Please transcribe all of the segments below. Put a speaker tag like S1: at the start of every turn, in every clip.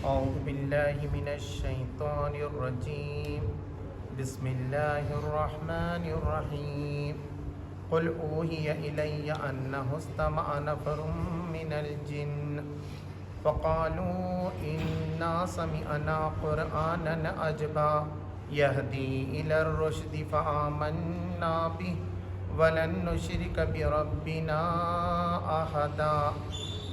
S1: أعوذ بالله من الشيطان الرجيم بسم الله الرحمن الرحيم قل أوحي إلي أنه استمع نفر من الجن فقالوا إنا سمعنا قرآنا عجبا يهدي إلى الرشد فآمنا به ولن نشرك بربنا أحدا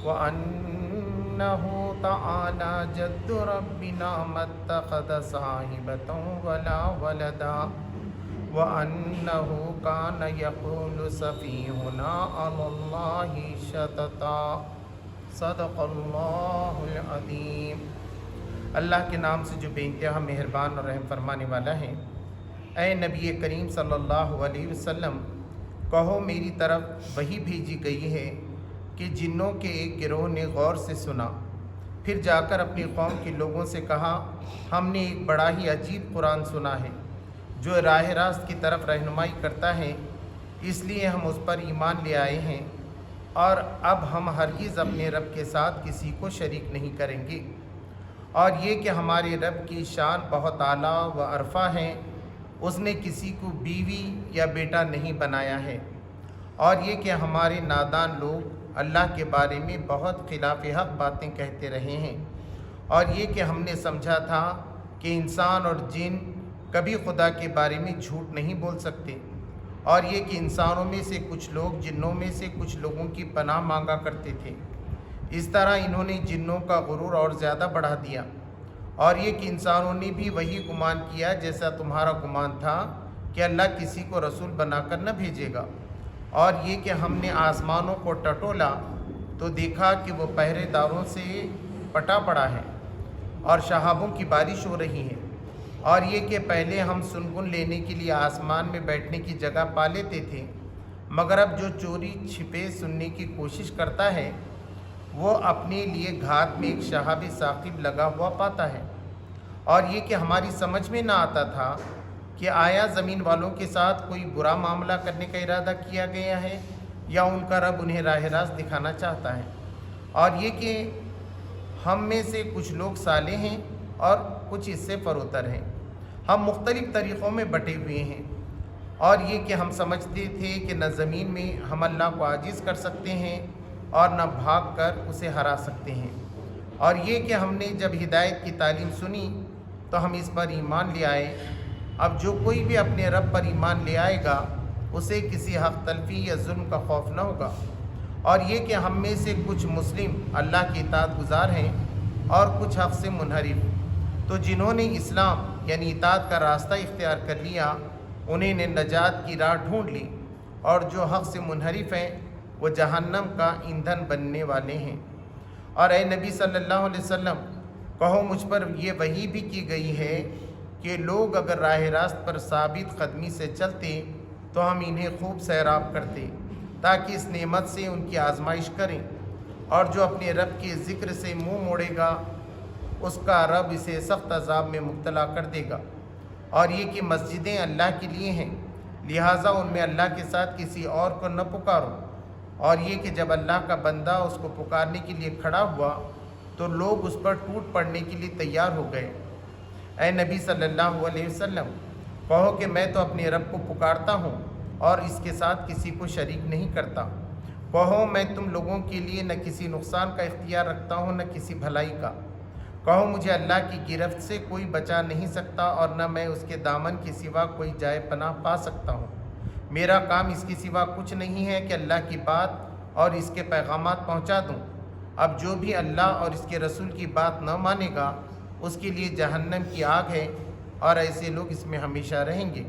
S1: وأنه تعالى جد ربنا ما اتخذ صاحبة ولا ولدا وأنه كان يقول سفيهنا على الله شططا صدق اللہ العظیم۔ اللہ کے نام سے جو بے انتہا مہربان اور رحم فرمانے والا ہے۔ اے نبی کریم صلی اللہ علیہ وسلم، کہو میری طرف وحی بھیجی گئی ہے کہ جنوں کے ایک گروہ نے غور سے سنا، پھر جا کر اپنی قوم کے لوگوں سے کہا، ہم نے ایک بڑا ہی عجیب قرآن سنا ہے جو راہ راست کی طرف رہنمائی کرتا ہے، اس لیے ہم اس پر ایمان لے آئے ہیں، اور اب ہم ہرگز اپنے رب کے ساتھ کسی کو شریک نہیں کریں گے، اور یہ کہ ہمارے رب کی شان بہت اعلیٰ و عرفہ ہے، اس نے کسی کو بیوی یا بیٹا نہیں بنایا ہے، اور یہ کہ ہمارے نادان لوگ اللہ کے بارے میں بہت خلاف حق باتیں کہتے رہے ہیں، اور یہ کہ ہم نے سمجھا تھا کہ انسان اور جن کبھی خدا کے بارے میں جھوٹ نہیں بول سکتے، اور یہ کہ انسانوں میں سے کچھ لوگ جنوں میں سے کچھ لوگوں کی پناہ مانگا کرتے تھے، اس طرح انہوں نے جنوں کا غرور اور زیادہ بڑھا دیا، اور یہ کہ انسانوں نے بھی وہی گمان کیا جیسا تمہارا گمان تھا کہ اللہ کسی کو رسول بنا کر نہ بھیجے گا، اور یہ کہ ہم نے آسمانوں کو ٹٹولا تو دیکھا کہ وہ پہرے داروں سے پٹا پڑا ہے اور شہابوں کی بارش ہو رہی ہے، اور یہ کہ پہلے ہم سنگن لینے کے لیے آسمان میں بیٹھنے کی جگہ پا لیتے تھے، مگر اب جو چوری چھپے سننے کی کوشش کرتا ہے وہ اپنے لیے گھات میں ایک شہاب ثاقب لگا ہوا پاتا ہے، اور یہ کہ ہماری سمجھ میں نہ آتا تھا کہ آیا زمین والوں کے ساتھ کوئی برا معاملہ کرنے کا ارادہ کیا گیا ہے یا ان کا رب انہیں راہ راست دکھانا چاہتا ہے، اور یہ کہ ہم میں سے کچھ لوگ صالح ہیں اور کچھ اس سے فروتر ہیں، ہم مختلف طریقوں میں بٹے ہوئے ہیں، اور یہ کہ ہم سمجھتے تھے کہ نہ زمین میں ہم اللہ کو عاجز کر سکتے ہیں اور نہ بھاگ کر اسے ہرا سکتے ہیں، اور یہ کہ ہم نے جب ہدایت کی تعلیم سنی تو ہم اس پر ایمان لے آئے۔ اب جو کوئی بھی اپنے رب پر ایمان لے آئے گا اسے کسی حق تلفی یا ظلم کا خوف نہ ہوگا، اور یہ کہ ہم میں سے کچھ مسلم اللہ کے اطاعت گزار ہیں اور کچھ حق سے منحرف، تو جنہوں نے اسلام یعنی اطاعت کا راستہ اختیار کر لیا انہیں نے نجات کی راہ ڈھونڈ لی، اور جو حق سے منحرف ہیں وہ جہنم کا ایندھن بننے والے ہیں۔ اور اے نبی صلی اللہ علیہ وسلم، کہو مجھ پر یہ وحی بھی کی گئی ہے کہ لوگ اگر راہ راست پر ثابت قدمی سے چلتے تو ہم انہیں خوب سیراب کرتے تاکہ اس نعمت سے ان کی آزمائش کریں، اور جو اپنے رب کے ذکر سے منہ موڑے گا اس کا رب اسے سخت عذاب میں مبتلا کر دے گا، اور یہ کہ مسجدیں اللہ کے لیے ہیں لہٰذا ان میں اللہ کے ساتھ کسی اور کو نہ پکارو، اور یہ کہ جب اللہ کا بندہ اس کو پکارنے کے لیے کھڑا ہوا تو لوگ اس پر ٹوٹ پڑنے کے لیے تیار ہو گئے۔ اے نبی صلی اللہ علیہ وسلم، کہو کہ میں تو اپنے رب کو پکارتا ہوں اور اس کے ساتھ کسی کو شریک نہیں کرتا، کہو میں تم لوگوں کے لیے نہ کسی نقصان کا اختیار رکھتا ہوں نہ کسی بھلائی کا، کہو مجھے اللہ کی گرفت سے کوئی بچا نہیں سکتا اور نہ میں اس کے دامن کے سوا کوئی جائے پناہ پا سکتا ہوں، میرا کام اس کے سوا کچھ نہیں ہے کہ اللہ کی بات اور اس کے پیغامات پہنچا دوں، اب جو بھی اللہ اور اس کے رسول کی بات نہ مانے گا اس کے لیے جہنم کی آگ ہے، اور ایسے لوگ اس میں ہمیشہ رہیں گے۔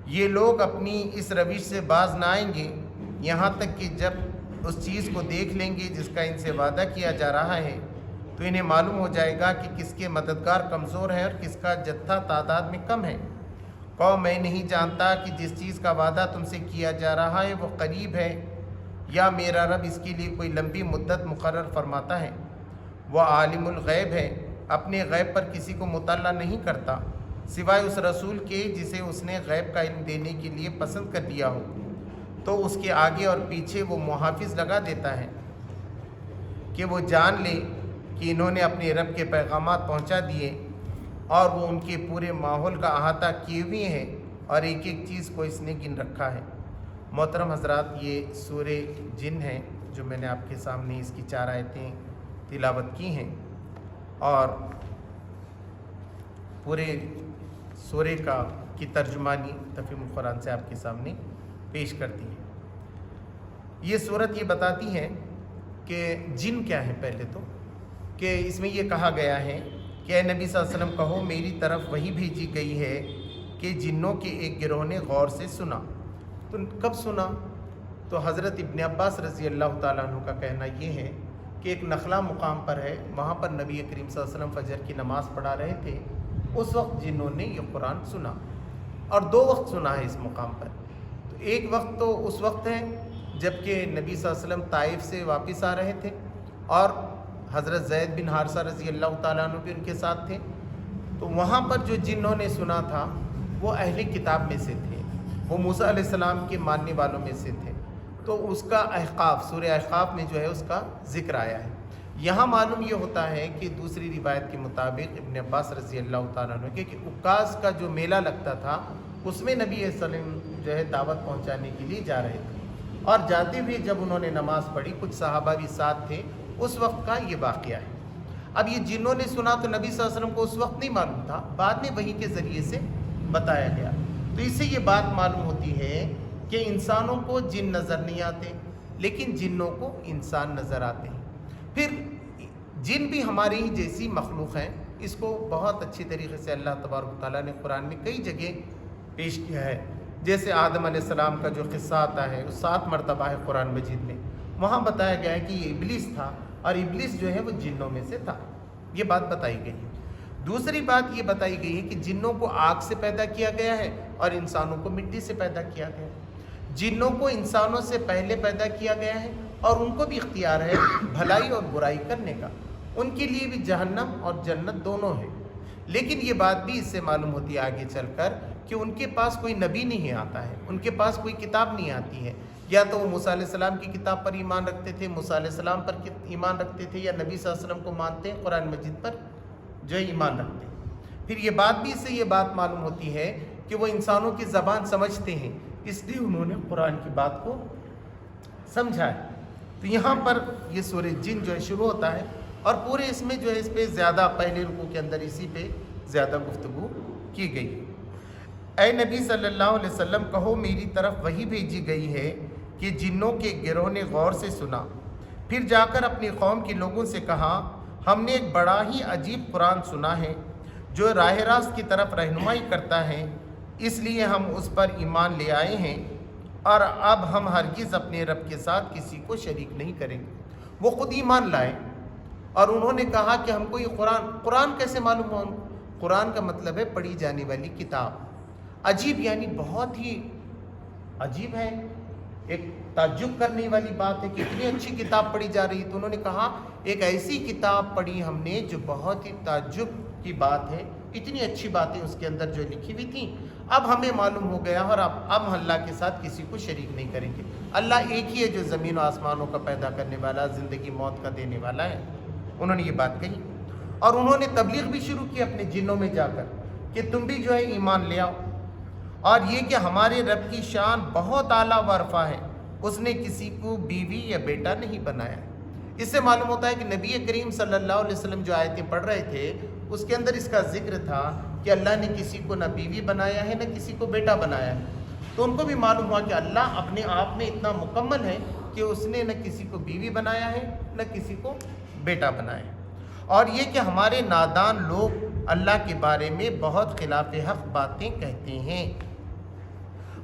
S1: یہ لوگ اپنی اس روش سے باز نہ آئیں گے یہاں تک کہ جب اس چیز کو دیکھ لیں گے جس کا ان سے وعدہ کیا جا رہا ہے تو انہیں معلوم ہو جائے گا کہ کس کے مددگار کمزور ہے اور کس کا جتھا تعداد میں کم ہے۔ کہو میں نہیں جانتا کہ جس چیز کا وعدہ تم سے کیا جا رہا ہے وہ قریب ہے یا میرا رب اس کے لیے کوئی لمبی مدت مقرر فرماتا ہے۔ وہ عالم الغیب ہے، اپنے غیب پر کسی کو مطلع نہیں کرتا سوائے اس رسول کے جسے اس نے غیب کا علم دینے کے لیے پسند کر لیا ہو، تو اس کے آگے اور پیچھے وہ محافظ لگا دیتا ہے کہ وہ جان لے کہ انہوں نے اپنے رب کے پیغامات پہنچا دیے اور وہ ان کے پورے ماحول کا احاطہ کیے ہوئے ہیں اور ایک ایک چیز کو اس نے گن رکھا ہے۔ محترم حضرات، یہ سورہ جن ہے جو میں نے آپ کے سامنے اس کی 4 آیتیں تلاوت کی ہیں اور پورے سورہ کی ترجمانی تفہیم القرآن سے آپ کے سامنے پیش کرتی ہے۔ یہ سورت یہ بتاتی ہے کہ جن کیا ہے، پہلے تو کہ اس میں یہ کہا گیا ہے کہ اے نبی صلی اللہ علیہ وسلم کہو میری طرف وہی بھیجی گئی ہے کہ جنوں کے ایک گروہ نے غور سے سنا۔ تو کب سنا؟ تو حضرت ابن عباس رضی اللہ تعالیٰ عنہ کا کہنا یہ ہے کہ ایک نخلا مقام پر ہے، وہاں پر نبی کریم صلی اللہ علیہ وسلم فجر کی نماز پڑھا رہے تھے، اس وقت جنوں نے یہ قرآن سنا، اور 2 وقت سنا ہے اس مقام پر۔ تو ایک وقت تو اس وقت ہے جبکہ نبی صلی اللہ علیہ وسلم طائف سے واپس آ رہے تھے اور حضرت زید بن حارثہ رضی اللہ تعالیٰ عنہ بھی ان کے ساتھ تھے، تو وہاں پر جو جنوں نے سنا تھا وہ اہل کتاب میں سے تھے، وہ موسیٰ علیہ السلام کے ماننے والوں میں سے تھے، تو اس کا احقاف، سورہ احقاف میں جو ہے اس کا ذکر آیا ہے۔ یہاں معلوم یہ ہوتا ہے کہ دوسری روایت کے مطابق ابن عباس رضی اللہ تعالیٰ عنہ کہ عکاظ کا جو میلہ لگتا تھا اس میں نبی صلی اللہ علیہ وسلم جو ہے دعوت پہنچانے کے لیے جا رہے تھے، اور جاتے ہوئے جب انہوں نے نماز پڑھی، کچھ صحابہ بھی ساتھ تھے، اس وقت کا یہ واقعہ ہے۔ اب یہ جنہوں نے سنا تو نبی صلی اللہ علیہ وسلم کو اس وقت نہیں معلوم تھا، بعد میں وحی کے ذریعے سے بتایا گیا۔ تو اس سے یہ بات معلوم ہوتی ہے کہ انسانوں کو جن نظر نہیں آتے لیکن جنوں کو انسان نظر آتے ہیں۔ پھر جن بھی ہماری ہی جیسی مخلوق ہیں، اس کو بہت اچھی طریقے سے اللہ تبارک و تعالیٰ نے قرآن میں کئی جگہ پیش کیا ہے۔ جیسے آدم علیہ السلام کا جو قصہ آتا ہے وہ 7 مرتبہ ہے قرآن مجید میں، وہاں بتایا گیا ہے کہ یہ ابلیس تھا اور ابلیس جو ہے وہ جنوں میں سے تھا، یہ بات بتائی گئی ہے۔ دوسری بات یہ بتائی گئی ہے کہ جنوں کو آگ سے پیدا کیا گیا ہے اور انسانوں کو مٹی سے پیدا کیا گیا ہے۔ جنوں کو انسانوں سے پہلے پیدا کیا گیا ہے اور ان کو بھی اختیار ہے بھلائی اور برائی کرنے کا، ان کے لیے بھی جہنم اور جنت دونوں ہیں۔ لیکن یہ بات بھی اس سے معلوم ہوتی ہے آگے چل کر کہ ان کے پاس کوئی نبی نہیں آتا ہے، ان کے پاس کوئی کتاب نہیں آتی ہے، یا تو وہ موسیٰ علیہ السلام کی کتاب پر ایمان رکھتے تھے، موسیٰ علیہ السلام پر ایمان رکھتے تھے، یا نبی صلی اللہ علیہ وسلم کو مانتے ہیں، قرآن مجید پر جو ایمان رکھتے ہیں۔ پھر یہ بات بھی اس سے یہ بات معلوم ہوتی ہے کہ وہ انسانوں کی زبان سمجھتے ہیں، اس لیے انہوں نے قرآن کی بات کو سمجھا ہے۔ تو یہاں پر یہ سورہ جن جو ہے شروع ہوتا ہے اور پورے اس میں جو ہے اس پہ زیادہ پہلے رکوع کے اندر اسی پہ زیادہ گفتگو کی گئی۔ اے نبی صلی اللہ علیہ وسلم کہو میری طرف وہی بھیجی گئی ہے کہ جنوں کے گروہ نے غور سے سنا، پھر جا کر اپنی قوم کے لوگوں سے کہا ہم نے ایک بڑا ہی عجیب قرآن سنا ہے جو راہ راست کی طرف رہنمائی کرتا ہے، اس لیے ہم اس پر ایمان لے آئے ہیں اور اب ہم ہرگز اپنے رب کے ساتھ کسی کو شریک نہیں کریں گے۔ وہ خود ایمان لائے اور انہوں نے کہا کہ ہم کو یہ قرآن کیسے معلوم ہو؟ قرآن کا مطلب ہے پڑھی جانے والی کتاب۔ عجیب یعنی بہت ہی عجیب ہے، ایک تعجب کرنے والی بات ہے کہ اتنی اچھی کتاب پڑھی جا رہی ہے۔ تو انہوں نے کہا ایک ایسی کتاب پڑھی ہم نے جو بہت ہی تعجب کی بات ہے، اتنی اچھی باتیں اس کے اندر جو لکھی ہوئی تھیں، اب ہمیں معلوم ہو گیا اور اب ہم اللہ کے ساتھ کسی کو شریک نہیں کریں گے۔ اللہ ایک ہی ہے جو زمین و آسمانوں کا پیدا کرنے والا، زندگی موت کا دینے والا ہے۔ انہوں نے یہ بات کہی اور انہوں نے تبلیغ بھی شروع کی اپنے جنوں میں جا کر کہ تم بھی جو ہے ایمان لے آؤ، اور یہ کہ ہمارے رب کی شان بہت اعلیٰ و رفع ہے، اس نے کسی کو بیوی یا بیٹا نہیں بنایا۔ اس سے معلوم ہوتا ہے کہ نبی کریم صلی اللہ علیہ وسلم جو آیتیں پڑھ رہے تھے اس کے اندر اس کا ذکر تھا کہ اللہ نے کسی کو نہ بیوی بنایا ہے نہ کسی کو بیٹا بنایا ہے۔ تو ان کو بھی معلوم ہوا کہ اللہ اپنے آپ میں اتنا مکمل ہے کہ اس نے نہ کسی کو بیوی بنایا ہے نہ کسی کو بیٹا بنایا ہے۔ اور یہ کہ ہمارے نادان لوگ اللہ کے بارے میں بہت خلاف حق باتیں کہتے ہیں۔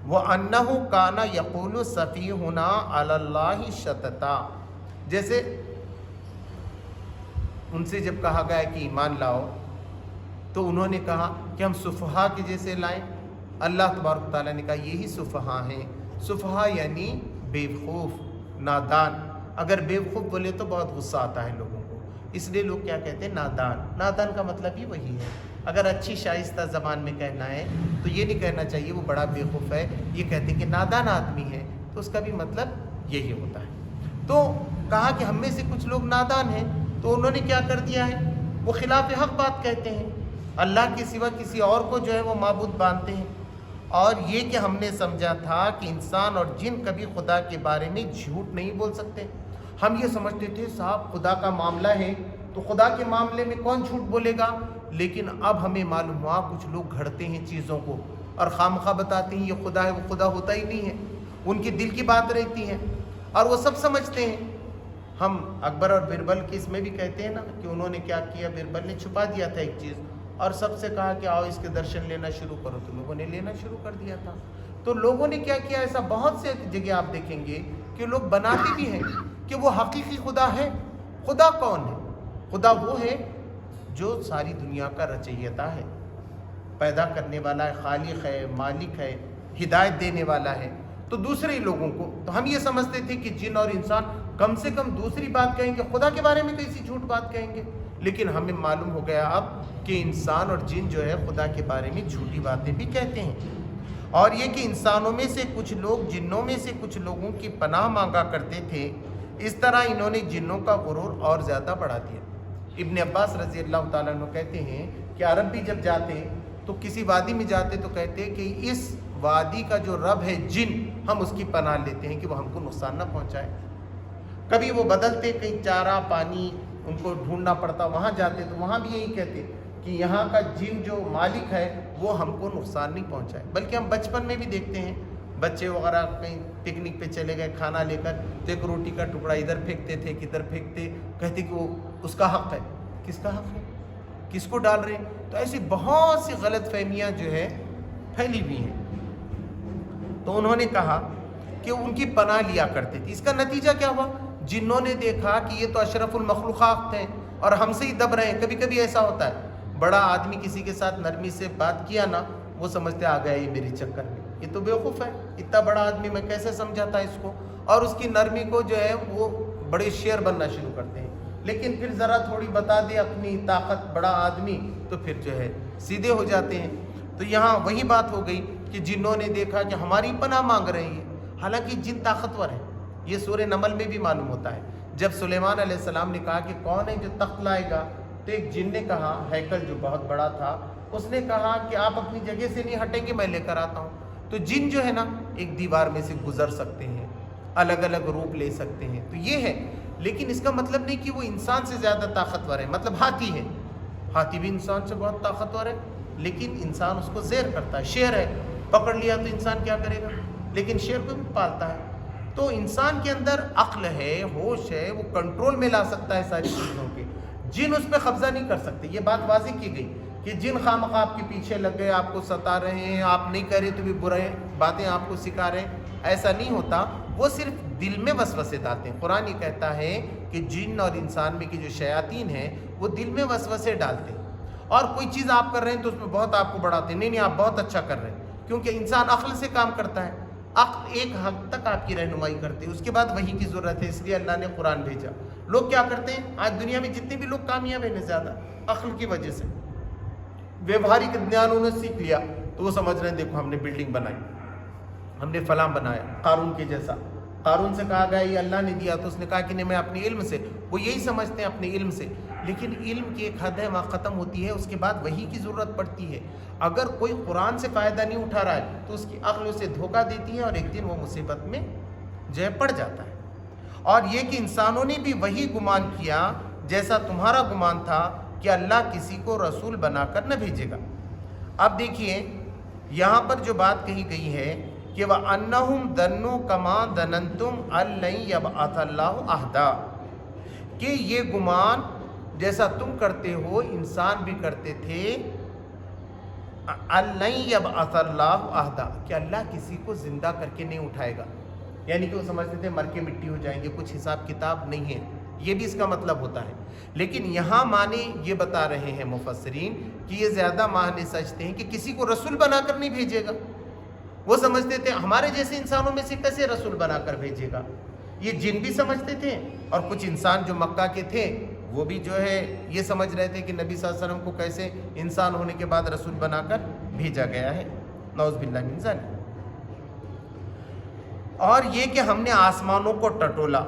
S1: وَأَنَّهُ كَانَ يَقُولُ سَفِيهُنَا عَلَى اللَّهِ شَطَطًا، جیسے ان سے جب کہا گیا کہ ایمان لاؤ تو انہوں نے کہا کہ ہم سفہا کے جیسے لائیں۔ اللہ تبارک تعالیٰ نے کہا یہی سفہا ہیں۔ سفہا یعنی بیوقوف، نادان۔ اگر بیوقوف بولے تو بہت غصہ آتا ہے لوگوں کو، اس لیے لوگ کیا کہتے ہیں؟ نادان۔ نادان کا مطلب ہی وہی ہے۔ اگر اچھی شائستہ زبان میں کہنا ہے تو یہ نہیں کہنا چاہیے وہ بڑا بیوقوف ہے، یہ کہتے ہیں کہ نادان آدمی ہے، تو اس کا بھی مطلب یہی ہوتا ہے۔ تو کہا کہ ہم میں سے کچھ لوگ نادان ہیں، تو انہوں نے کیا کر دیا ہے، وہ خلاف حق بات کہتے ہیں، اللہ کے سوا کسی اور کو جو ہے وہ معبود مانتے ہیں۔ اور یہ کہ ہم نے سمجھا تھا کہ انسان اور جن کبھی خدا کے بارے میں جھوٹ نہیں بول سکتے۔ ہم یہ سمجھتے تھے صاحب خدا کا معاملہ ہے تو خدا کے معاملے میں کون جھوٹ بولے گا، لیکن اب ہمیں معلوم ہوا کچھ لوگ گھڑتے ہیں چیزوں کو اور خامخواہ بتاتے ہیں یہ خدا ہے، وہ خدا ہوتا ہی نہیں ہے، ان کی دل کی بات رہتی ہے اور وہ سب سمجھتے ہیں۔ ہم اکبر اور بربل کی اس میں بھی کہتے ہیں نا کہ انہوں نے کیا کیا، بربل نے چھپا دیا تھا ایک چیز اور سب سے کہا کہ آؤ اس کے درشن لینا شروع کرو، تو لوگوں نے لینا شروع کر دیا تھا۔ تو لوگوں نے کیا کیا، ایسا بہت سے جگہ آپ دیکھیں گے کہ لوگ بناتے بھی ہیں کہ وہ حقیقی خدا ہے۔ خدا کون ہے؟ خدا وہ ہے جو ساری دنیا کا رچیتا ہے، پیدا کرنے والا ہے، خالق ہے، مالک ہے، ہدایت دینے والا ہے۔ تو دوسرے لوگوں کو تو ہم یہ سمجھتے تھے کہ جن اور انسان کم سے کم دوسری بات کہیں گے، خدا کے بارے میں کیسی جھوٹ بات کہیں گے، لیکن ہمیں معلوم ہو گیا اب کہ انسان اور جن جو ہے خدا کے بارے میں جھوٹی باتیں بھی کہتے ہیں۔ اور یہ کہ انسانوں میں سے کچھ لوگ جنوں میں سے کچھ لوگوں کی پناہ مانگا کرتے تھے، اس طرح انہوں نے جنوں کا غرور اور زیادہ بڑھا دیا۔ ابن عباس رضی اللہ تعالیٰ عنہ کہتے ہیں کہ عرب بھی جب جاتے تو کسی وادی میں جاتے تو کہتے کہ اس وادی کا جو رب ہے جن، ہم اس کی پناہ لیتے ہیں کہ وہ ہم کو نقصان نہ پہنچائے۔ کبھی وہ بدلتے، کہیں چارہ پانی ان کو ڈھونڈنا پڑتا، وہاں جاتے تو وہاں بھی یہی کہتے کہ یہاں کا جن جو مالک ہے وہ ہم کو نقصان نہیں پہنچائے۔ بلکہ ہم بچپن میں بھی دیکھتے ہیں بچے وغیرہ کہیں پکنک پہ چلے گئے کھانا لے کر تو ایک روٹی کا ٹکڑا ادھر پھینکتے تھے، کدھر پھینکتے، کہتے کہ وہ اس کا حق ہے۔ کس کا حق ہے؟ کس کو ڈال رہے ہیں؟ تو ایسی بہت سی غلط فہمیاں جو ہے پھیلی ہوئی ہیں۔ تو انہوں نے کہا کہ ان کی پناہ لیا کرتے تھے۔ اس کا نتیجہ کیا ہوا؟ جنہوں نے دیکھا کہ یہ تو اشرف المخلوقات ہیں اور ہم سے ہی دب رہے ہیں۔ کبھی کبھی ایسا ہوتا ہے بڑا آدمی کسی کے ساتھ نرمی سے بات کیا نا، وہ سمجھتے آ گیا یہ میری چکر میں، یہ تو بیوقوف ہے، اتنا بڑا آدمی میں کیسے سمجھاتا اس کو، اور اس کی نرمی کو جو ہے وہ بڑے شیر بننا شروع کرتے ہیں۔ لیکن پھر ذرا تھوڑی بتا دے اپنی طاقت بڑا آدمی تو پھر جو ہے سیدھے ہو جاتے ہیں۔ تو یہاں وہی بات ہو گئی کہ جنہوں نے دیکھا کہ ہماری پناہ مانگ رہے ہیں، حالانکہ جن طاقتور ہیں۔ یہ سورہ نمل میں بھی معلوم ہوتا ہے، جب سلیمان علیہ السلام نے کہا کہ کون ہے جو تخت لائے گا، تو ایک جن نے کہا، ہیکل جو بہت بڑا تھا، اس نے کہا کہ آپ اپنی جگہ سے نہیں ہٹیں گے، میں لے کر آتا ہوں۔ تو جن جو ہے نا ایک دیوار میں سے گزر سکتے ہیں، الگ الگ روپ لے سکتے ہیں، تو یہ ہے۔ لیکن اس کا مطلب نہیں کہ وہ انسان سے زیادہ طاقتور ہے۔ مطلب ہاتھی ہے، ہاتھی بھی انسان سے بہت طاقتور ہے، لیکن انسان اس کو زیر کرتا ہے۔ شیر ہے، پکڑ لیا تو انسان کیا کرے گا، لیکن شیر کو بھی پالتا ہے۔ تو انسان کے اندر عقل ہے، ہوش ہے، وہ کنٹرول میں لا سکتا ہے ساری چیزوں کے۔ جن اس پہ قبضہ نہیں کر سکتے۔ یہ بات واضح کی گئی کہ جن خامخواہ آپ کے پیچھے لگ گئے، آپ کو ستا رہے ہیں، آپ نہیں کہہ رہے تو بھی برے باتیں آپ کو سکھا رہے ہیں، ایسا نہیں ہوتا۔ وہ صرف دل میں وسوسے ڈالتے ہیں۔ قرآن یہ کہتا ہے کہ جن اور انسان میں کی جو شیاطین ہیں وہ دل میں وسوسے ڈالتے ہیں، اور کوئی چیز آپ کر رہے ہیں تو اس میں بہت آپ کو بڑھاتے ہیں، نہیں آپ بہت اچھا کر رہے ہیں، کیونکہ انسان عقل سے کام کرتا ہے۔ عقل ایک حد تک آپ کی رہنمائی کرتے ہیں، اس کے بعد وحی کی ضرورت ہے، اس لیے اللہ نے قرآن بھیجا۔ لوگ کیا کرتے ہیں آج دنیا میں جتنے بھی لوگ کامیاب ہیں زیادہ عقل کی وجہ سے، ویوہارک جنان انہوں نے سیکھ لیا تو وہ سمجھ رہے ہیں دیکھو ہم نے بلڈنگ بنائی، ہم نے فلاں بنایا، قارون کے جیسا۔ قارون سے کہا گیا یہ اللہ نے دیا تو اس نے کہا کہ نہیں میں اپنے علم سے، وہ یہی سمجھتے ہیں اپنے علم سے، لیکن علم کی ایک حد ہے وہاں ختم ہوتی ہے، اس کے بعد وحی کی ضرورت پڑتی ہے۔ اگر کوئی قرآن سے فائدہ نہیں اٹھا رہا ہے تو اس کی عقل اسے دھوکہ دیتی ہے اور ایک دن وہ مصیبت میں جو ہے پڑ جاتا ہے۔ اور یہ کہ انسانوں نے بھی وہی گمان کیا جیسا تمہارا گمان تھا کہ اللہ کسی کو رسول بنا کر نہ بھیجے گا۔ اب دیکھیے یہاں پر جو بات کہی گئی ہے کہ وَأَنَّهُمْ ظَنُّوا كَمَا ظَنَنْتُمْ أَن لَّن يَبْعَثَ اللَّهُ أَحَدًا، کہ یہ گمان جیسا تم کرتے ہو انسان بھی کرتے تھے، أَن لَّن يَبْعَثَ اللَّهُ أَحَدًا، کہ اللہ کسی کو زندہ کر کے نہیں اٹھائے گا، یعنی کہ وہ سمجھتے تھے مر کے مٹی ہو جائیں گے، کچھ حساب کتاب نہیں ہے، یہ بھی اس کا مطلب ہوتا ہے۔ لیکن یہاں معنی یہ بتا رہے ہیں مفسرین کہ یہ زیادہ معنی سمجھتے ہیں کہ کسی کو رسول بنا کر نہیں بھیجے گا۔ وہ سمجھتے تھے ہمارے جیسے انسانوں میں سے کیسے رسول بنا کر بھیجے گا، یہ جن بھی سمجھتے تھے، اور کچھ انسان جو مکہ کے تھے وہ بھی جو ہے یہ سمجھ رہے تھے کہ نبی صلی اللہ علیہ وسلم کو کیسے انسان ہونے کے بعد رسول بنا کر بھیجا گیا ہے، نعوذ باللہ من ذالک۔ اور یہ کہ ہم نے آسمانوں کو ٹٹولا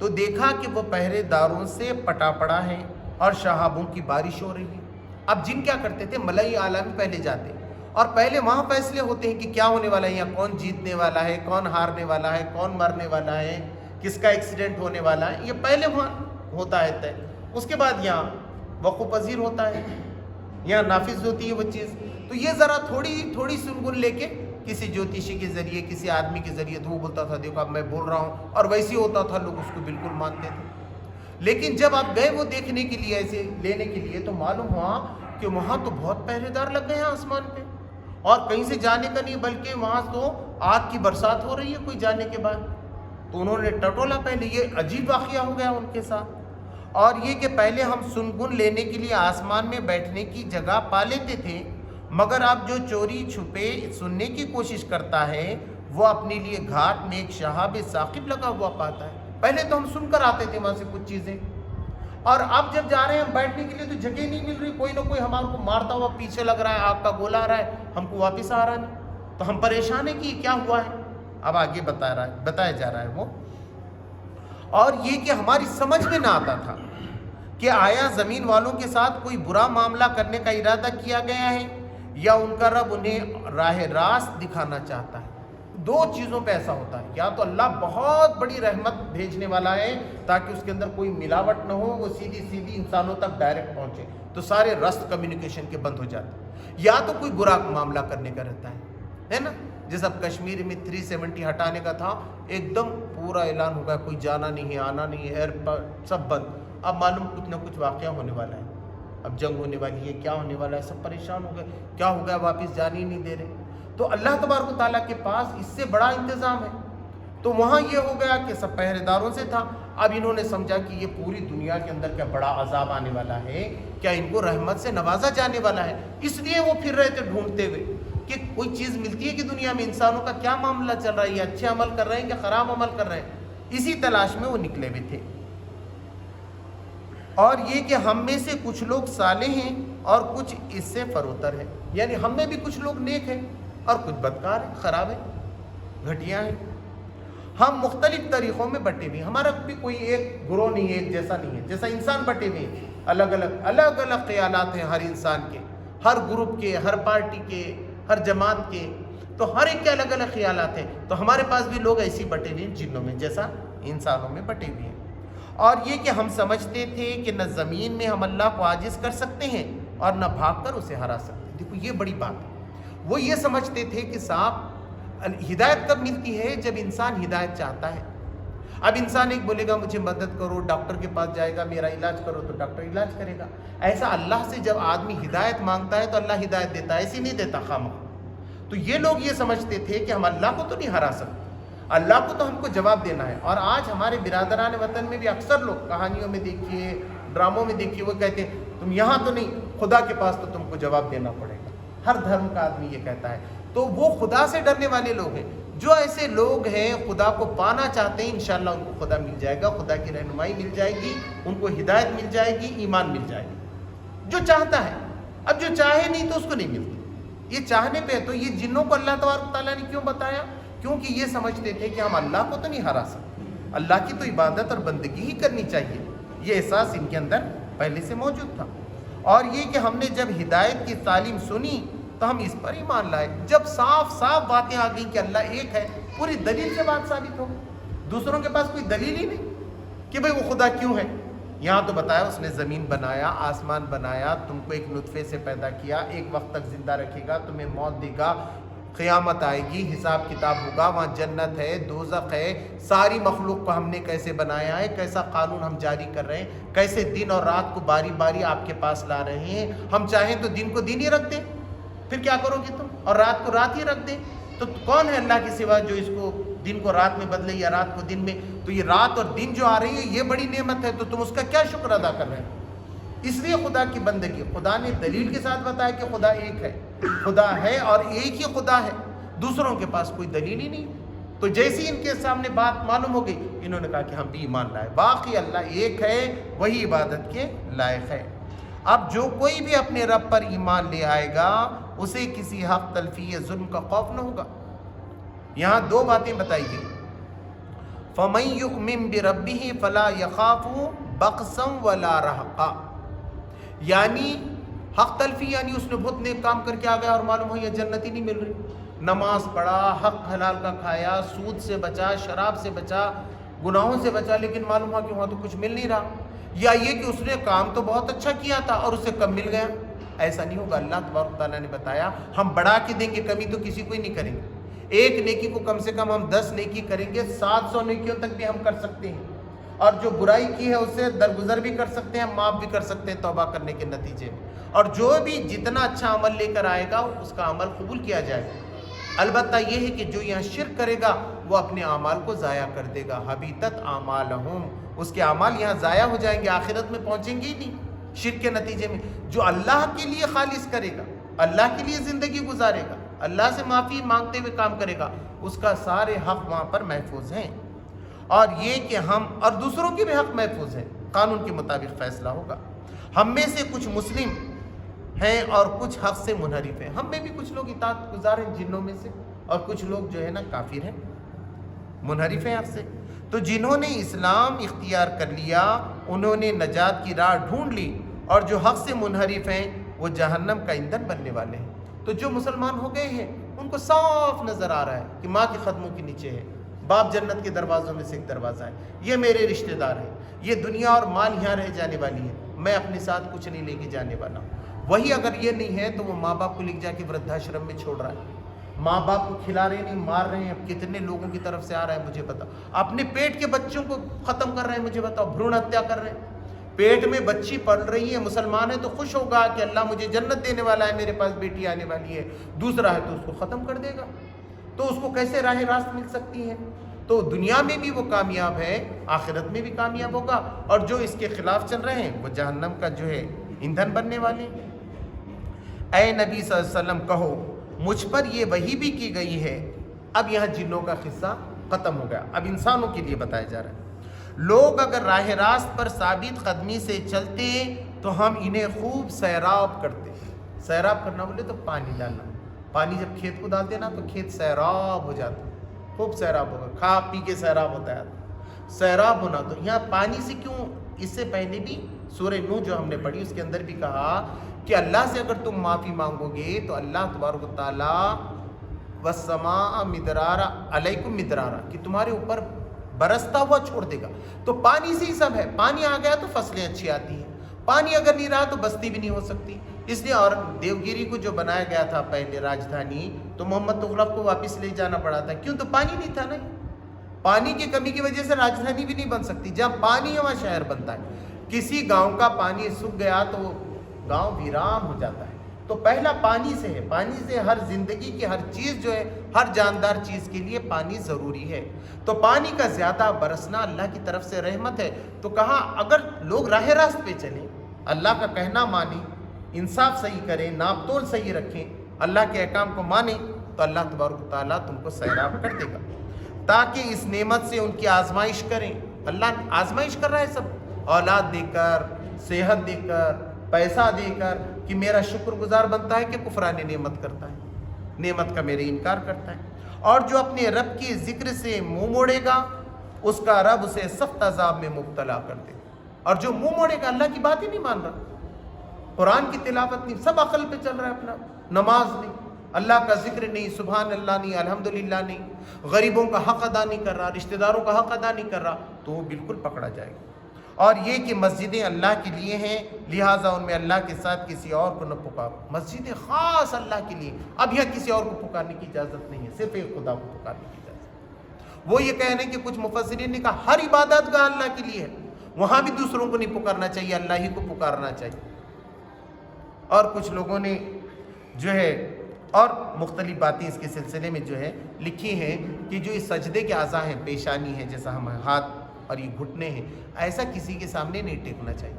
S1: تو دیکھا کہ وہ پہرے داروں سے پٹا پڑا ہے اور شہابوں کی بارش ہو رہی ہے۔ اب جن کیا کرتے تھے، ملائی اعلیٰ میں پہلے جاتے اور پہلے وہاں فیصلے ہوتے ہیں کہ کیا ہونے والا ہے، یہاں کون جیتنے والا ہے، کون ہارنے والا ہے، کون مرنے والا ہے، کس کا ایکسیڈنٹ ہونے والا ہے، یہ پہلے وہاں ہوتا ہے طے۔ اس کے بعد یہاں وقوع پذیر ہوتا ہے، یہاں نافذ ہوتی ہے وہ چیز۔ تو یہ ذرا تھوڑی سنگن لے کے کسی جوتشی کے ذریعے، کسی آدمی کے ذریعے تو وہ بولتا تھا دیکھو اب میں بول رہا ہوں، اور ویسے ہوتا تھا، لوگ اس کو بالکل مانتے تھے۔ لیکن جب آپ گئے وہ دیکھنے کے لیے، ایسے لینے کے لیے، تو معلوم ہوا کہ وہاں تو بہت پہرے دار لگ گئے ہیں آسمان پہ، اور کہیں سے جانے کا نہیں، بلکہ وہاں تو آگ کی برسات ہو رہی ہے کوئی جانے کے بعد۔ تو انہوں نے ٹٹولا پہلے، یہ عجیب واقعہ ہو گیا ان کے ساتھ۔ اور یہ کہ پہلے ہم سنگن لینے کے لیے آسمان میں بیٹھنے کی جگہ پا لیتے تھے، مگر اب جو چوری چھپے سننے کی کوشش کرتا ہے وہ اپنے لیے گھاٹ میں ایک شہاب ثاقب لگا ہوا پاتا ہے۔ پہلے تو ہم سن کر آتے تھے وہاں سے کچھ چیزیں، اور اب جب جا رہے ہیں ہم بیٹھنے کے لیے تو جگہ نہیں مل رہی، کوئی نہ کوئی ہمارے کو مارتا ہوا پیچھے لگ رہا ہے، آگ کا گولا آ رہا ہے، ہم کو واپس آ رہا نہیں، تو ہم پریشان ہیں کہ کیا ہوا ہے۔ اب آگے بتایا جا رہا ہے وہ، اور یہ کہ ہماری سمجھ میں نہ آتا تھا کہ آیا زمین والوں کے ساتھ کوئی برا معاملہ کرنے کا ارادہ کیا گیا ہے یا ان کا رب انہیں راہ راست دکھانا چاہتا ہے۔ دو چیزوں پہ ایسا ہوتا ہے، یا تو اللہ بہت بڑی رحمت بھیجنے والا ہے تاکہ اس کے اندر کوئی ملاوٹ نہ ہو، وہ سیدھی انسانوں تک ڈائریکٹ پہنچے، تو سارے رست کمیونیکیشن کے بند ہو جاتے ہیں، یا تو کوئی برا معاملہ کرنے کا رہتا ہے نا۔ جیسا کشمیر میں 370 ہٹانے کا تھا، ایک دم پورا اعلان ہو گیا کوئی جانا نہیں ہے، آنا نہیں ہے، ایئرپورٹ سب بند۔ اب معلوم کچھ نہ کچھ واقعہ ہونے والا ہے، اب جنگ ہونے والی ہے، کیا ہونے والا ہے، سب پریشان ہو گئے، کیا ہو گیا، واپس جانے ہی نہیں دے رہے۔ تو اللہ تبارک و تعالیٰ کے پاس اس سے بڑا انتظام ہے۔ تو وہاں یہ ہو گیا کہ سب پہرے داروں سے تھا، اب انہوں نے سمجھا کہ یہ پوری دنیا کے اندر کیا بڑا عذاب آنے والا ہے، کیا ان کو رحمت سے نوازا جانے والا ہے، اس لیے وہ پھر رہے تھے ڈھونڈتے ہوئے کہ کوئی چیز ملتی ہے کہ دنیا میں انسانوں کا کیا معاملہ چل رہا ہے، یہ اچھے عمل کر رہے ہیں کہ خراب عمل کر رہے ہیں، اسی تلاش میں وہ نکلے ہوئے تھے۔ اور یہ کہ ہم میں سے کچھ لوگ صالح ہیں اور کچھ اس سے فروتر ہیں، یعنی ہم میں بھی کچھ لوگ نیک ہیں اور کچھ بدکار ہیں، خراب ہیں، گھٹیا ہیں۔ ہم مختلف طریقوں میں بٹے ہوئے ہیں، ہمارا بھی کوئی ایک گروہ نہیں ہے، ایک جیسا نہیں ہے، جیسا انسان بٹے ہوئے ہیں، الگ الگ خیالات ہیں ہر انسان کے، ہر گروپ کے، ہر پارٹی کے، ہر جماعت کے، تو ہر ایک کے الگ الگ خیالات ہیں۔ تو ہمارے پاس بھی لوگ ایسے بٹے ہوئے ہیں جنوں میں، جیسا انسانوں میں بٹے ہوئے ہیں۔ اور یہ کہ ہم سمجھتے تھے کہ نہ زمین میں ہم اللہ کو عاجز کر سکتے ہیں اور نہ بھاگ کر اسے ہرا سکتے ہیں۔ دیکھو یہ بڑی بات ہے، وہ یہ سمجھتے تھے کہ صاحب ہدایت کب ملتی ہے، جب انسان ہدایت چاہتا ہے۔ اب انسان ایک بولے گا مجھے مدد کرو، ڈاکٹر کے پاس جائے گا میرا علاج کرو، تو ڈاکٹر علاج کرے گا۔ ایسا اللہ سے جب آدمی ہدایت مانگتا ہے تو اللہ ہدایت دیتا ہے، ایسی نہیں دیتا خامخواہ۔ تو یہ لوگ یہ سمجھتے تھے کہ ہم اللہ کو تو نہیں ہرا سکتے، اللہ کو تو ہم کو جواب دینا ہے۔ اور آج ہمارے برادران وطن میں بھی اکثر لوگ کہانیوں میں دیکھیے، ڈراموں میں دیکھیے، وہ کہتے ہیں تم یہاں تو نہیں، خدا کے پاس تو تم کو جواب دینا پڑے گا۔ ہر دھرم کا آدمی یہ کہتا ہے۔ تو وہ خدا سے ڈرنے والے لوگ ہیں۔ جو ایسے لوگ ہیں خدا کو پانا چاہتے ہیں، انشاءاللہ ان کو خدا مل جائے گا، خدا کی رہنمائی مل جائے گی، ان کو ہدایت مل جائے گی، ایمان مل جائے گی، جو چاہتا ہے۔ اب جو چاہے نہیں تو اس کو نہیں ملتی، یہ چاہنے پہ۔ تو یہ جنوں کو اللہ تبارک تعالیٰ نے کیوں بتایا؟ کیونکہ یہ سمجھتے تھے کہ ہم اللہ کو تو نہیں ہرا سکتے، اللہ کی تو عبادت اور بندگی ہی کرنی چاہیے۔ یہ احساس ان کے اندر پہلے سے موجود تھا۔ اور یہ کہ ہم نے جب ہدایت کی تعلیم سنی تو ہم اس پر ایمان لائے۔ جب صاف صاف باتیں آ گئی کہ اللہ ایک ہے، پوری دلیل سے بات ثابت ہو، دوسروں کے پاس کوئی دلیل ہی نہیں کہ بھئی وہ خدا کیوں ہے۔ یہاں تو بتایا اس نے زمین بنایا، آسمان بنایا، تم کو ایک نطفے سے پیدا کیا، ایک وقت تک زندہ رکھے گا، تمہیں موت دے گا، قیامت آئے گی، حساب کتاب ہوگا، وہاں جنت ہے، دوزخ ہے، ساری مخلوق کو ہم نے کیسے بنایا ہے، کیسا قانون ہم جاری کر رہے ہیں، کیسے دن اور رات کو باری باری آپ کے پاس لا رہے ہیں۔ ہم چاہیں تو دن کو دن ہی رکھ دیں، پھر کیا کرو گے تم، اور رات کو رات ہی رکھ دیں۔ تو کون ہے اللہ کے سوا جو اس کو دن کو رات میں بدلے یا رات کو دن میں؟ تو یہ رات اور دن جو آ رہی ہے یہ بڑی نعمت ہے، تو تم اس کا کیا شکر ادا کر رہے ہیں؟ اس لیے خدا کی بندگی، خدا نے دلیل کے ساتھ بتایا کہ خدا ایک ہے، خدا ہے اور ایک ہی خدا ہے، دوسروں کے پاس کوئی دلیل ہی نہیں۔ تو جیسی ان کے سامنے بات معلوم ہو گئی، انہوں نے کہا کہ ہم بھی ایمان لائے، باقی اللہ ایک ہے، وہی عبادت کے لائق ہے۔ اب جو کوئی بھی اپنے رب پر ایمان لے آئے گا اسے کسی حق تلفی یا ظلم کا خوف نہ ہوگا۔ یہاں دو باتیں بتائی گئی، فَمَن يُؤْمِن بِرَبِّهِ فَلَا يَخَافُ بَخْسًا وَلَا رَهْقًا، یعنی حق تلفی، یعنی اس نے بہت نیک کام کر کے آ گیا اور معلوم ہو یہ جنت ہی نہیں مل رہی، نماز پڑھا، حق حلال کا کھایا، سود سے بچا، شراب سے بچا، گناہوں سے بچا، لیکن معلوم ہوا کہ وہاں تو کچھ مل نہیں رہا، یا یہ کہ اس نے کام تو بہت اچھا کیا تھا اور اسے کم مل گیا۔ ایسا نہیں ہوگا، اللہ تبارک تعالیٰ نے بتایا ہم بڑھا کے دیں گے، کمی تو کسی کو ہی نہیں کریں گے، ایک نیکی کو کم سے کم ہم 10 نیکی کریں گے، 700 نیکیوں تک بھی ہم کر سکتے ہیں، اور جو برائی کی ہے اسے درگزر بھی کر سکتے ہیں، معاف بھی کر سکتے ہیں توبہ کرنے کے نتیجے میں، اور جو بھی جتنا اچھا عمل لے کر آئے گا اس کا عمل قبول کیا جائے گا۔ البتہ یہ ہے کہ جو یہاں شرک کرے گا وہ اپنے اعمال کو ضائع کر دے گا، حبیطت اعمالہم، اس کے اعمال یہاں ضائع ہو جائیں گے، آخرت میں پہنچیں گے ہی نہیں شرک کے نتیجے میں۔ جو اللہ کے لیے خالص کرے گا، اللہ کے لیے زندگی گزارے گا، اللہ سے معافی مانگتے ہوئے کام کرے گا، اس کا سارے حق وہاں پر محفوظ ہیں، اور یہ کہ ہم اور دوسروں کے بھی حق محفوظ ہیں، قانون کے مطابق فیصلہ ہوگا۔ ہم میں سے کچھ مسلم ہیں اور کچھ حق سے منحرف ہیں، ہم میں بھی کچھ لوگ اطاعت گزار ہیں جنوں میں سے، اور کچھ لوگ جو ہے نا کافر ہیں، منحرف ہیں حق سے۔ تو جنہوں نے اسلام اختیار کر لیا انہوں نے نجات کی راہ ڈھونڈ لی، اور جو حق سے منحرف ہیں وہ جہنم کا ایندھن بننے والے ہیں۔ تو جو مسلمان ہو گئے ہیں ان کو صاف نظر آ رہا ہے کہ ماں کے قدموں کے نیچے ہے، باپ جنت کے دروازوں میں سے ایک دروازہ ہے، یہ میرے رشتہ دار ہیں، یہ دنیا اور مال یہاں رہ جانے والی ہے، میں اپنے ساتھ کچھ نہیں لے کے جانے والا ہوں۔ وہی اگر یہ نہیں ہے تو وہ ماں باپ کو لے جا کے وردھاشرم میں چھوڑ رہا ہے، ماں باپ کو کھلا رہے نہیں، مار رہے ہیں، کتنے لوگوں کی طرف سے آ رہا ہے مجھے بتاؤ، اپنے پیٹ کے بچوں کو ختم کر رہے ہیں، مجھے بتاؤ، بھرون ہتیا کر رہے ہیں، پیٹ میں بچی پل رہی ہے، مسلمان ہے تو خوش ہوگا کہ اللہ مجھے جنت دینے والا ہے، میرے پاس بیٹی آنے والی ہے، دوسرا ہے تو اس کو ختم کر دے گا، تو اس کو کیسے راہ راست مل سکتی ہے؟ تو دنیا میں بھی وہ کامیاب ہے، آخرت میں بھی کامیاب ہوگا، اور جو اس کے خلاف چل رہے ہیں وہ جہنم کا جو ہے ایندھن بننے والے ہیں۔ اے نبی صلی اللہ علیہ وسلم کہو مجھ پر یہ وحی بھی کی گئی ہے۔ اب یہاں جنوں کا قصہ ختم ہو گیا، اب انسانوں کے لیے بتایا جا رہا ہے۔ لوگ اگر راہ راست پر ثابت قدمی سے چلتے تو ہم انہیں خوب سیراب کرتے۔ سیراب کرنا بولے تو پانی ڈالنا، پانی جب کھیت کو ڈالتے نا تو کھیت سیراب ہو جاتا، خوب سیراب ہوگا، کھا پی کے سیراب ہوتا ہے سیراب ہونا۔ تو یہاں پانی سے کیوں؟ اس سے پہلے بھی سورہ نوح جو ہم نے پڑھی اس کے اندر بھی کہا کہ اللہ سے اگر تم معافی مانگو گے تو اللہ تبارک و تعالیٰ والسماء مدرارا علیکم مدرارا، کہ تمہارے اوپر برستا ہوا چھوڑ دے گا۔ تو پانی سے ہی سب ہے، پانی آ گیا تو فصلیں اچھی آتی ہیں، پانی اگر نہیں رہا تو بستی بھی نہیں ہو سکتی۔ اس لیے اور دیوگیری کو جو بنایا گیا تھا پہلے راجدھانی، تو محمد تغلق کو واپس لے جانا پڑا تھا، کیوں؟ تو پانی نہیں تھا نا، پانی کی کمی کی وجہ سے راجدھانی بھی نہیں بن سکتی، جہاں پانی ہے وہاں شہر بنتا ہے۔ کسی گاؤں کا پانی سوکھ گیا تو گاؤں ویران ہو جاتا ہے۔ تو پہلا پانی سے ہے، پانی سے ہر زندگی کی ہر چیز جو ہے، ہر جاندار چیز کے لیے پانی ضروری ہے۔ تو پانی کا زیادہ برسنا اللہ کی طرف سے رحمت ہے۔ تو کہا اگر لوگ راہ راست پہ چلیں، اللہ کا کہنا مانیں، انصاف صحیح کریں، ناپ تول صحیح رکھیں، اللہ کے احکام کو مانیں، تو اللہ تبارک و تعالیٰ تم کو سیراب کر دے گا، تاکہ اس نعمت سے ان کی آزمائش کریں۔ اللہ آزمائش کر رہا ہے سب، اولاد دے کر، صحت دے کر، پیسہ دے کر، کہ میرا شکر گزار بنتا ہے کہ کفران نعمت کرتا ہے، نعمت کا میرے انکار کرتا ہے۔ اور جو اپنے رب کے ذکر سے منہ موڑے گا اس کا رب اسے سخت عذاب میں مبتلا کر دے۔ اور جو منہ موڑے گا، اللہ کی بات ہی نہیں مان رہا، قرآن کی تلاوت نہیں، سب عقل پہ چل رہا ہے اپنا، نماز نہیں، اللہ کا ذکر نہیں، سبحان اللہ نہیں، الحمدللہ نہیں، غریبوں کا حق ادا نہیں کر رہا، رشتہ داروں کا حق ادا نہیں کر رہا، تو وہ بالکل پکڑا جائے گا۔ اور یہ کہ مسجدیں اللہ کے لیے ہیں، لہٰذا ان میں اللہ کے ساتھ کسی اور کو نہ پکارو۔ مسجدیں خاص اللہ کے لیے، اب یہاں کسی اور کو پکارنے کی اجازت نہیں ہے، صرف ایک خدا کو پکارنے کی اجازت۔ وہ یہ کہنے کہ کچھ مفسرین نے کہا ہر عبادت گاہ اللہ کے لیے ہے، وہاں بھی دوسروں کو نہیں پکارنا چاہیے، اللہ ہی کو پکارنا چاہیے۔ اور کچھ لوگوں نے جو ہے اور مختلف باتیں اس کے سلسلے میں جو ہے لکھی ہیں کہ جو اس سجدے کے اعضاء ہیں، پیشانی ہے، جیسا ہم ہاتھ اور یہ گھٹنے ہیں، ایسا کسی کے سامنے نہیں ٹیکنا چاہیے،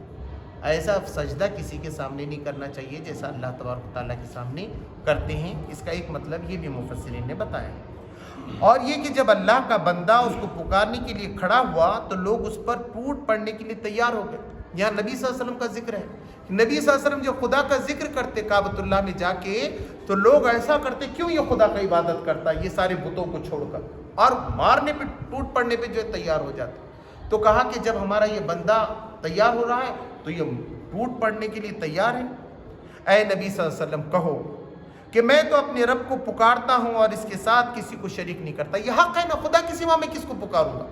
S1: ایسا سجدہ کسی کے سامنے نہیں کرنا چاہیے جیسا اللہ تبارک و تعالیٰ کے سامنے کرتے ہیں۔ اس کا ایک مطلب یہ بھی مفسرین نے بتایا۔ اور یہ کہ جب اللہ کا بندہ اس کو پکارنے کے لیے کھڑا ہوا تو لوگ اس پر ٹوٹ پڑنے کے لیے تیار ہو گئے۔ یہاں نبی صلی اللہ علیہ وسلم کا ذکر ہے، نبی صلی اللہ علیہ وسلم جو خدا کا ذکر کرتے کعبۃ اللہ میں جا کے، تو لوگ ایسا کرتے، کیوں یہ خدا کا عبادت کرتا ہے یہ سارے بتوں کو چھوڑ کر، اور مارنے پہ ٹوٹ پڑنے پہ جو ہے تیار ہو جاتے. تو کہا کہ جب ہمارا یہ بندہ تیار ہو رہا ہے تو یہ ٹوٹ پڑنے کے لیے تیار ہے. اے نبی صلی اللہ علیہ وسلم کہو کہ میں تو اپنے رب کو پکارتا ہوں اور اس کے ساتھ کسی کو شریک نہیں کرتا. یہ حق ہے نا, خدا کے سوا میں کس کو پکاروں گا؟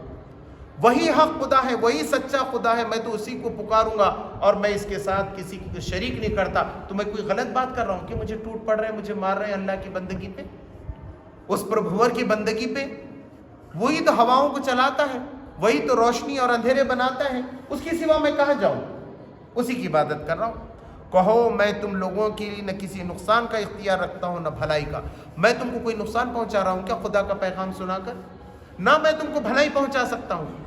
S1: وہی حق خدا ہے, وہی سچا خدا ہے, میں تو اسی کو پکاروں گا اور میں اس کے ساتھ کسی کو شریک نہیں کرتا. تو میں کوئی غلط بات کر رہا ہوں کہ مجھے ٹوٹ پڑ رہے ہیں, مجھے مار رہے ہیں اللہ کی بندگی پہ, اس پربھور کی بندگی پہ؟ وہی تو ہواؤں کو چلاتا ہے, وہی تو روشنی اور اندھیرے بناتا ہے, اس کے سوا میں کہاں جاؤں؟ اسی کی عبادت کر رہا ہوں. کہو میں تم لوگوں کے لیے نہ کسی نقصان کا اختیار رکھتا ہوں نہ بھلائی کا. میں تم کو کوئی نقصان پہنچا رہا ہوں کیا خدا کا پیغام سنا کر؟ نہ میں تم کو بھلائی پہنچا سکتا ہوں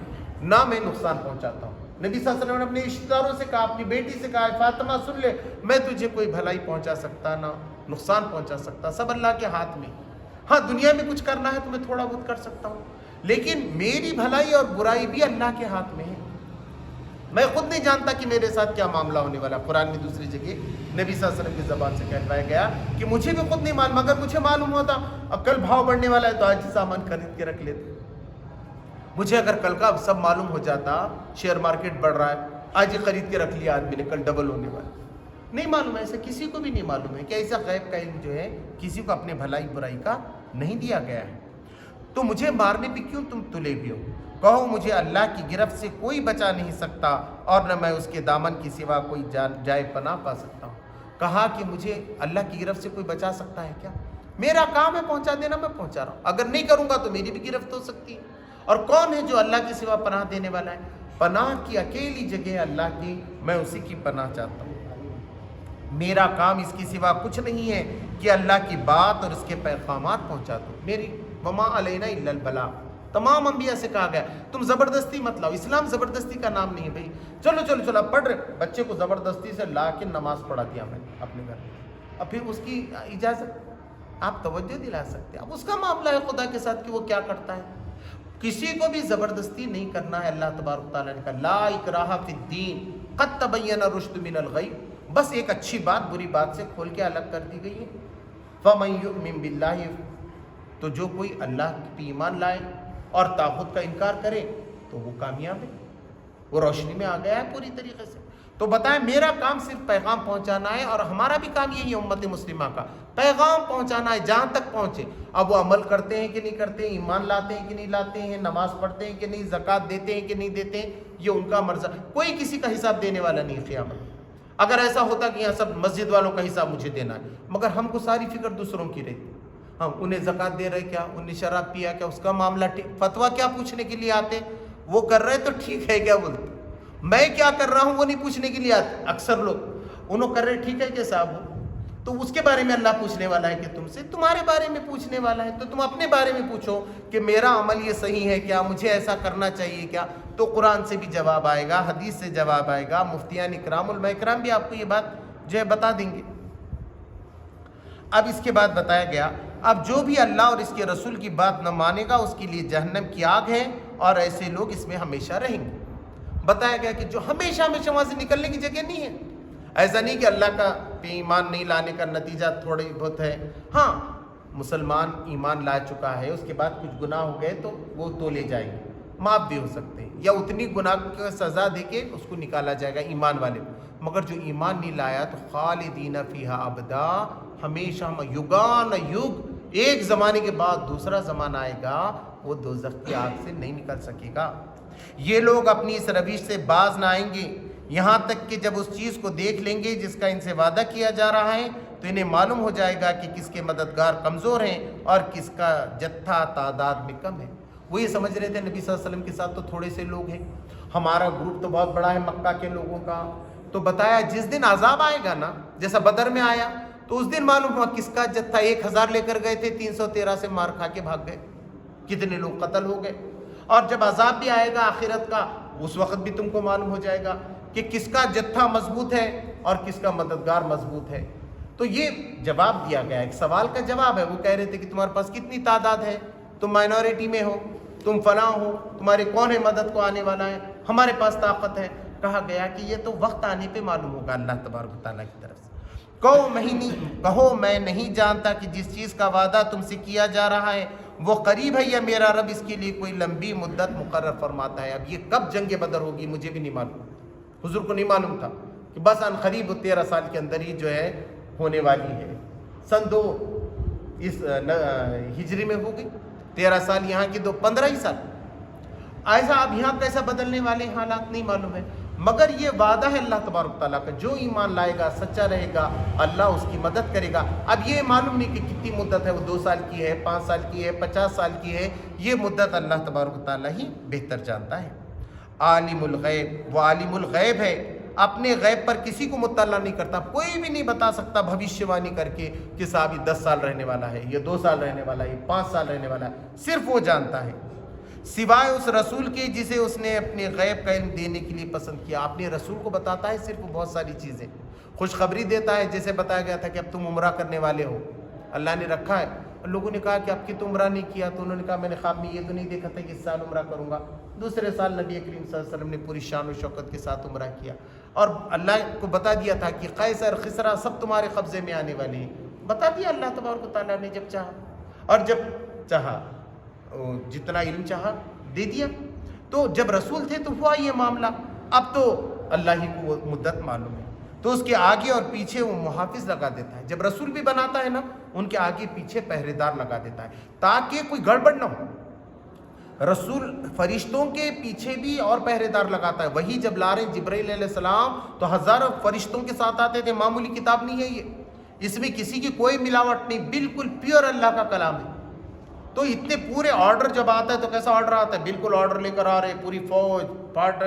S1: نہ میں نقصان پہنچاتا ہوں. نبی صلی اللہ علیہ وسلم نے اپنے رشتہ داروں سے کہا, اپنی بیٹی سے کہا, فاطمہ سن لے, میں تجھے کوئی بھلائی پہنچا سکتا نہ نقصان پہنچا سکتا, سب اللہ کے ہاتھ میں. ہاں دنیا میں کچھ کرنا ہے تو میں تھوڑا بہت کر سکتا ہوں, لیکن میری بھلائی اور برائی بھی اللہ کے ہاتھ میں ہے. میں خود نہیں جانتا کہ میرے ساتھ کیا معاملہ ہونے والا. قرآن میں دوسری جگہ نبی صلی اللہ علیہ وسلم کی زبان سے کہوایا گیا کہ مجھے بھی خود نہیں معلوم, اگر مجھے معلوم ہوتا اب کل بھاؤ بڑھنے والا ہے تو آج ہی سامان خرید کے رکھ لیتے. مجھے اگر کل کا سب معلوم ہو جاتا, شیئر مارکیٹ بڑھ رہا ہے, آج ہی خرید کے رکھ لیا آدمی نے, کل ڈبل ہونے والا. نہیں معلوم ہے, ایسا کسی کو بھی نہیں معلوم ہے کہ ایسا غیب کا علم جو ہے کسی کو اپنے بھلائی برائی کا نہیں دیا گیا ہے. تو مجھے مارنے پہ کیوں تم تلے بھی ہو؟ کہو مجھے اللہ کی گرفت سے کوئی بچا نہیں سکتا اور نہ میں اس کے دامن کی سوا کوئی جائے پناہ پا سکتا ہوں. کہا کہ مجھے اللہ کی گرفت سے کوئی بچا سکتا ہے کیا؟ میرا کام ہے پہنچا دینا, میں پہنچا رہا ہوں. اگر نہیں کروں گا تو میری بھی گرفت ہو سکتی ہے. اور کون ہے جو اللہ کے سوا پناہ دینے والا ہے؟ پناہ کی اکیلی جگہ اللہ کی, میں اسی کی پناہ چاہتا ہوں. میرا کام اس کی سوا کچھ نہیں ہے کہ اللہ کی بات اور اس کے پیغامات پہنچا دوں. میری وما علینا الا البلاغ, تمام انبیاء سے کہا گیا تم زبردستی مت لاؤ. اسلام زبردستی کا نام نہیں ہے بھائی. چلو اب پڑھ رہے بچے کو زبردستی سے لا کے نماز پڑھا دیا میں اپنے گھر میں, اب پھر اس کی اجازت آپ توجہ دلا سکتے ہیں. اب اس کا معاملہ ہے خدا کے ساتھ کہ وہ کیا کرتا ہے. کسی کو بھی زبردستی نہیں کرنا ہے. اللہ تبارک تعالیٰ نے کہا لا اکراہ فی الدین قد تبین الرشد من الغی, بس ایک اچھی بات بری بات سے کھول کے الگ کر دی گئی ہے. فمن یؤمن باللہ, تو جو کوئی اللہ پہ ایمان لائے اور طاغوت کا انکار کرے تو وہ کامیاب ہے, وہ روشنی میں آ گیا ہے پوری طریقے سے. تو بتائیں میرا کام صرف پیغام پہنچانا ہے اور ہمارا بھی کام یہی ہے امت مسلمہ کا, پیغام پہنچانا ہے جہاں تک پہنچے. اب وہ عمل کرتے ہیں کہ نہیں کرتے ہیں, ایمان لاتے ہیں کہ نہیں لاتے ہیں, نماز پڑھتے ہیں کہ نہیں, زکوٰۃ دیتے ہیں کہ نہیں دیتے ہیں, یہ ان کا مرضی. کوئی کسی کا حساب دینے والا نہیں قیامت. اگر ایسا ہوتا کہ یہاں سب مسجد والوں کا حساب مجھے دینا ہے, مگر ہم کو ساری فکر دوسروں کی رہتی. ہم انہیں زکوٰۃ دے رہے کیا, انہیں شراب پیا کیا, اس کا معاملہ فتویٰ کیا پوچھنے کے لیے آتے, وہ کر رہے تو ٹھیک ہے کیا بولتے, میں کیا کر رہا ہوں وہ نہیں پوچھنے کے لیے آتے. اکثر لوگ انہوں کر رہے ٹھیک ہے کہ صاحب ہو, تو اس کے بارے میں اللہ پوچھنے والا ہے کہ تم سے, تمہارے بارے میں پوچھنے والا ہے. تو تم اپنے بارے میں پوچھو کہ میرا عمل یہ صحیح ہے کیا, مجھے ایسا کرنا چاہیے کیا. تو قرآن سے بھی جواب آئے گا, حدیث سے جواب آئے گا, مفتیان اکرام علماء اکرام بھی آپ کو یہ بات جو ہے بتا دیں گے. اب اس کے بعد بتایا گیا اب جو بھی اللہ اور اس کے رسول کی بات نہ مانے گا اس کے لیے جہنم کی آگ ہے اور ایسے لوگ اس میں ہمیشہ رہیں گے. بتایا گیا کہ جو ہمیشہ وہاں سے نکلنے کی جگہ نہیں ہے. ایسا نہیں کہ اللہ کا پہ ایمان نہیں لانے کا نتیجہ تھوڑی بہت ہے. ہاں مسلمان ایمان لا چکا ہے, اس کے بعد کچھ گناہ ہو گئے تو وہ تولے جائیں گے, معاف بھی ہو سکتے ہیں, یا اتنی گناہ کی سزا دے کے اس کو نکالا جائے گا ایمان والے. مگر جو ایمان نہیں لایا تو خالدین فیہا ابدا, ہمیشہ یگان یگ, ایک زمانے کے بعد دوسرا زمانہ آئے گا, وہ دوزخ کی آگ سے نہیں نکل سکے گا. یہ لوگ اپنی اس روش سے باز نہ آئیں گے یہاں تک کہ جب اس چیز کو دیکھ لیں گے جس کا ان سے وعدہ کیا جا رہا ہے تو انہیں معلوم ہو جائے گا کہ کس کے مددگار کمزور ہیں اور کس کا جتھا تعداد میں کم ہے. وہ یہ سمجھ رہے تھے نبی صلی اللہ علیہ وسلم کے ساتھ تو تھوڑے سے لوگ ہیں, ہمارا گروپ تو بہت بڑا ہے مکہ کے لوگوں کا. تو بتایا جس دن عذاب آئے گا نا, جیسا بدر میں آیا, تو اس دن معلوم ہوا کس کا جتھا. 1000 لے کر گئے تھے, 313 سے مار کھا کے بھاگ گئے, کتنے لوگ قتل ہو گئے. اور جب عذاب بھی آئے گا آخرت کا, اس وقت بھی تم کو معلوم ہو جائے گا کہ کس کا جتھا مضبوط ہے اور کس کا مددگار مضبوط ہے. تو یہ جواب دیا گیا, ایک سوال کا جواب ہے. وہ کہہ رہے تھے کہ تمہارے پاس کتنی تعداد ہے, تم مائنورٹی میں ہو, تم فلاں ہو, تمہارے کون ہے مدد کو آنے والا ہے, ہمارے پاس طاقت ہے. کہا گیا کہ یہ تو وقت آنے پہ معلوم ہوگا اللہ تبارک تعالیٰ کی طرف سے. کہو میں نہیں جانتا کہ جس چیز کا وعدہ تم سے کیا جا رہا ہے وہ قریب ہے یا میرا رب اس کے لیے کوئی لمبی مدت مقرر فرماتا ہے؟ اب یہ کب جنگ بدر ہوگی مجھے بھی نہیں معلوم، حضور کو نہیں معلوم تھا کہ بس ان قریب 13 سال کے اندر ہی جو ہے ہونے والی ہے۔ سن 2 اس ہجری میں ہو گئی، 13 سال یہاں کی 15 ہی سال۔ ایسا اب یہاں کیسا بدلنے والے حالات نہیں معلوم ہے، مگر یہ وعدہ ہے اللہ تبارک تعالیٰ کا، جو ایمان لائے گا سچا رہے گا اللہ اس کی مدد کرے گا۔ اب یہ معلوم نہیں کہ کتنی مدت ہے، وہ 2 سال کی ہے، 5 سال کی ہے، 50 سال کی ہے، یہ مدت اللہ تبارک تعالیٰ ہی بہتر جانتا ہے۔ عالم الغیب، وہ عالم الغیب ہے، اپنے غیب پر کسی کو مطلع نہیں کرتا، کوئی بھی نہیں بتا سکتا بھوشیوانی کر کے کہ صاحب یہ 10 سال رہنے والا ہے، یہ 2 سال رہنے والا ہے، یہ 5 سال رہنے والا ہے، صرف وہ جانتا ہے، سوائے اس رسول کے جسے اس نے اپنے غیب کا علم دینے کے لیے پسند کیا۔ اپنے رسول کو بتاتا ہے صرف بہت ساری چیزیں، خوشخبری دیتا ہے، جیسے بتایا گیا تھا کہ اب تم عمرہ کرنے والے ہو، اللہ نے رکھا ہے۔ لوگوں نے کہا کہ اب کی تو عمرہ نہیں کیا، تو انہوں نے کہا میں نے خواب میں یہ تو نہیں دیکھا تھا کہ اس سال عمرہ کروں گا۔ دوسرے سال نبی کریم صلی اللہ علیہ وسلم نے پوری شان و شوکت کے ساتھ عمرہ کیا، اور اللہ کو بتا دیا تھا کہ قیصر خسرا سب تمہارے قبضے میں آنے والے ہیں، بتا دیا اللہ تبارک و تعالیٰ نے جب چاہا، اور جب چاہا جتنا علم چاہا دے دیا۔ تو جب رسول تھے تو ہوا یہ معاملہ، اب تو اللہ ہی کو وہ مدت معلوم ہے، تو اس کے آگے اور پیچھے وہ محافظ لگا دیتا ہے۔ جب رسول بھی بناتا ہے نا، ان کے آگے پیچھے پہرے دار لگا دیتا ہے تاکہ کوئی گڑبڑ نہ ہو۔ رسول فرشتوں کے پیچھے بھی اور پہرے دار لگاتا ہے، وہی جب لا رہے ہیں جبرائیل علیہ السلام تو ہزاروں فرشتوں کے ساتھ آتے تھے، معمولی کتاب نہیں ہے یہ، اس میں کسی کی کوئی ملاوٹ نہیں، بالکل پیور اللہ کا کلام ہے۔ تو اتنے پورے آرڈر جب آتا ہے تو کیسا آرڈر آتا ہے؟ بالکل آرڈر لے کر آ رہے، پوری فوج پارٹ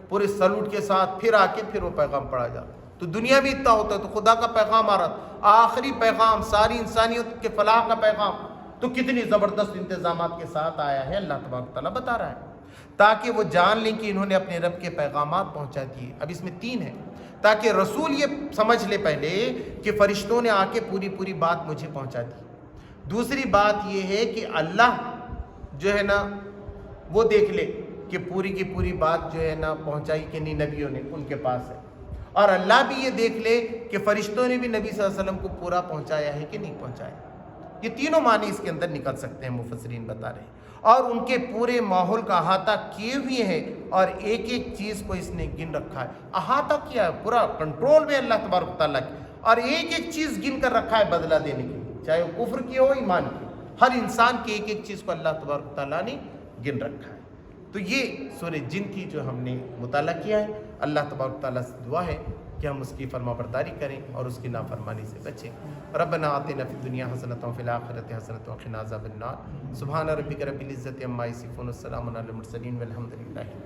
S1: پورے سلوٹ کے ساتھ، پھر آ کے پھر وہ پیغام پڑھا جاتا ہے۔ تو دنیا میں اتنا ہوتا ہے، تو خدا کا پیغام آ رہا، آخری پیغام، ساری انسانیت کے فلاح کا پیغام، تو کتنی زبردست انتظامات کے ساتھ آیا ہے، اللہ تبارک تعالیٰ بتا رہا ہے، تاکہ وہ جان لیں کہ انہوں نے اپنے رب کے پیغامات پہنچا دیے۔ اب اس میں 3 ہے، تاکہ رسول یہ سمجھ لے پہلے کہ فرشتوں نے آ کے پوری بات مجھے پہنچا دی۔ دوسری بات یہ ہے کہ اللہ جو ہے نا وہ دیکھ لے کہ پوری کی پوری بات جو ہے نا پہنچائی کہ نہیں، نبیوں نے ان کے پاس ہے، اور اللہ بھی یہ دیکھ لے کہ فرشتوں نے بھی نبی صلی اللہ علیہ وسلم کو پورا پہنچایا ہے کہ نہیں پہنچایا۔ یہ تینوں معنی اس کے اندر نکل سکتے ہیں، مفسرین بتا رہے ہیں، اور ان کے پورے ماحول کا احاطہ کیے ہوئے ہیں، اور ایک ایک چیز کو اس نے گن رکھا ہے، احاطہ کیا ہے، پورا کنٹرول میں اللہ تبارک تعالیٰ کی، اور ایک ایک چیز گن کر رکھا ہے بدلہ دینے کے لیے، چاہے وہ کفر کی ہو ایمان کی، ہر انسان کی ایک ایک چیز کو اللہ تبارک تعالیٰ نے گن رکھا ہے۔ تو یہ سورہ جن کی جو ہم نے مطالعہ کیا ہے، اللہ تبارک تعالیٰ سے دعا ہے کہ ہم اس کی فرما برداری کریں اور اس کی نافرمانی سے بچیں۔ ربنا آتنا فی الدنیا حسنۃ وفی الآخرۃ حسنۃ وقنا عذاب النار۔ سبحان ربک رب العزۃ عما یصفون، والسلام علی المرسلین والحمد للہ۔